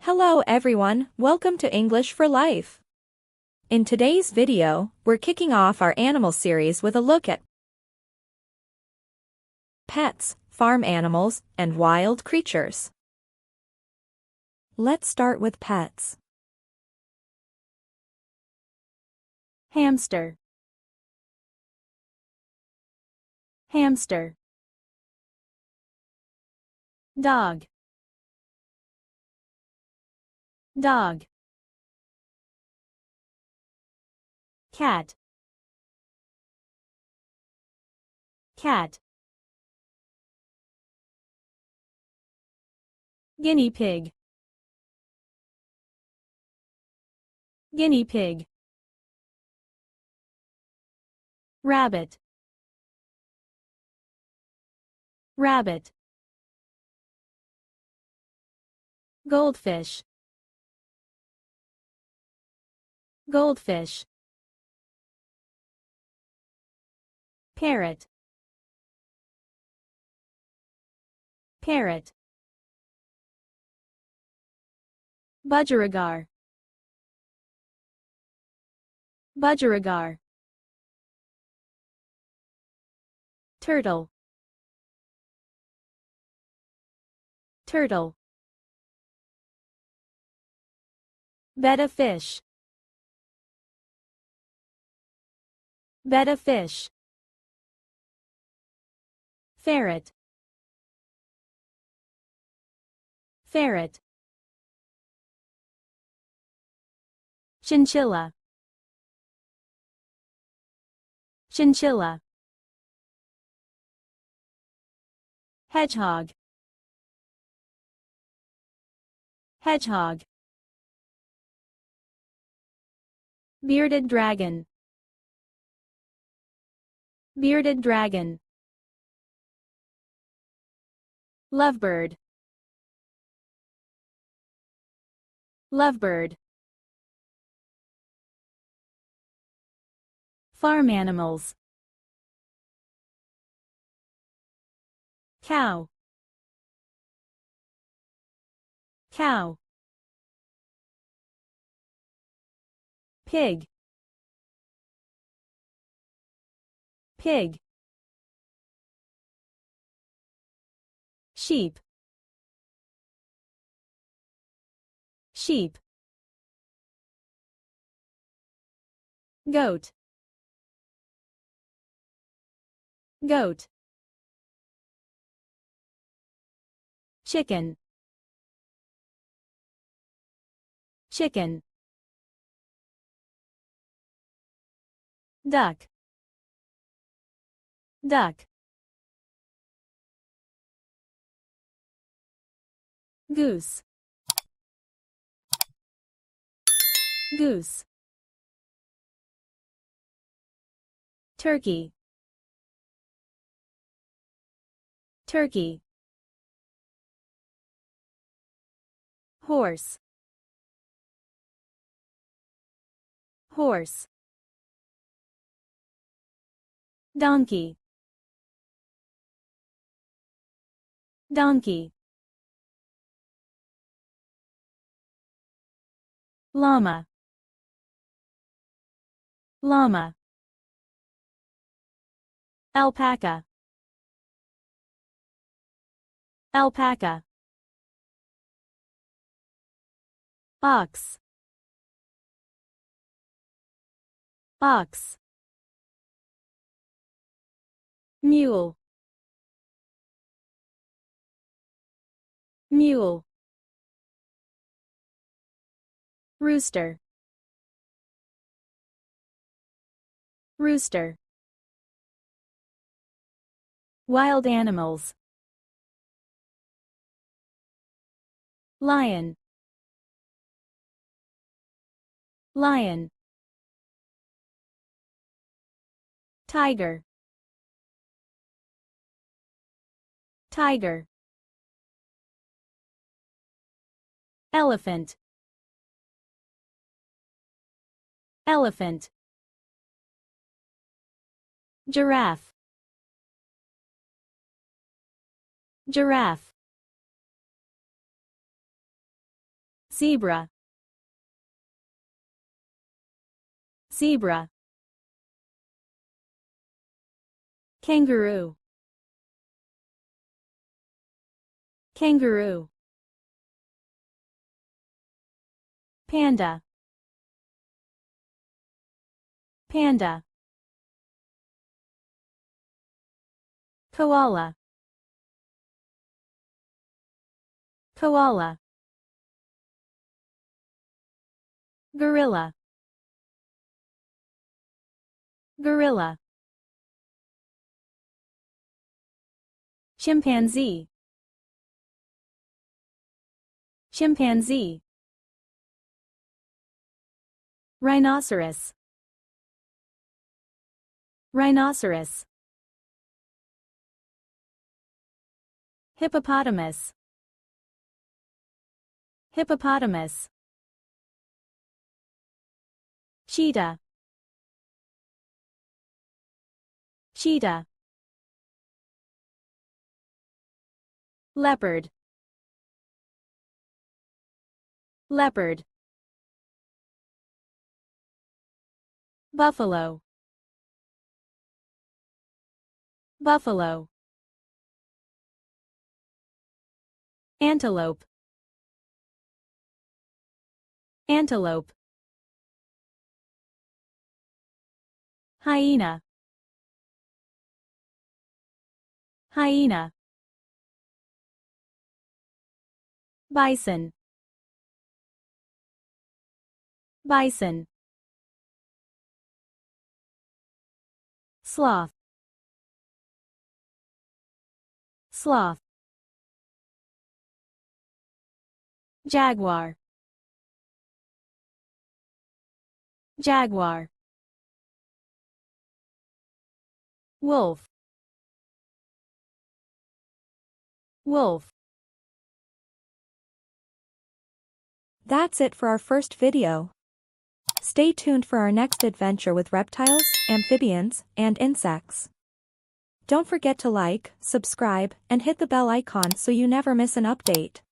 Hello everyone, welcome to English for Life. In today's video, we're kicking off our animal series with a look at pets, farm animals, and wild creatures. Let's start with pets. Hamster. Hamster. Dog. Dog. Cat. Cat. Guinea pig. Guinea pig. Rabbit. Rabbit. Goldfish. Goldfish. Parrot. Parrot. Budgerigar. Budgerigar. Turtle. Turtle. Betta fish. Betta fish. Ferret. Ferret. Chinchilla. Chinchilla. Hedgehog. Hedgehog. Bearded dragon. Bearded dragon. Lovebird. Lovebird. Farm animals. Cow. Cow. Pig. Pig. Sheep. Sheep. Goat. Goat. Chicken. Chicken. Duck. Duck. Goose. Goose. Turkey. Turkey. Horse. Horse. Donkey. Donkey. Llama. Llama. Alpaca. Alpaca. Ox. Ox. Mule. Mule. Rooster. Rooster. Wild animals. Lion. Lion. Tiger. Tiger. Elephant. Elephant. Giraffe. Giraffe. Zebra. Zebra. Kangaroo. Kangaroo. Panda. Panda. Koala. Koala. Gorilla. Gorilla. Chimpanzee. Chimpanzee. Rhinoceros. Rhinoceros. Hippopotamus. Hippopotamus. Cheetah. Cheetah. Leopard. Leopard. Buffalo. Buffalo. Antelope. Antelope. Hyena. Hyena. Bison. Bison. Sloth. Sloth. Jaguar. Jaguar. Wolf. Wolf. That's it for our first video. Stay tuned for our next adventure with reptiles, amphibians, and insects. Don't forget to like, subscribe, and hit the bell icon so you never miss an update.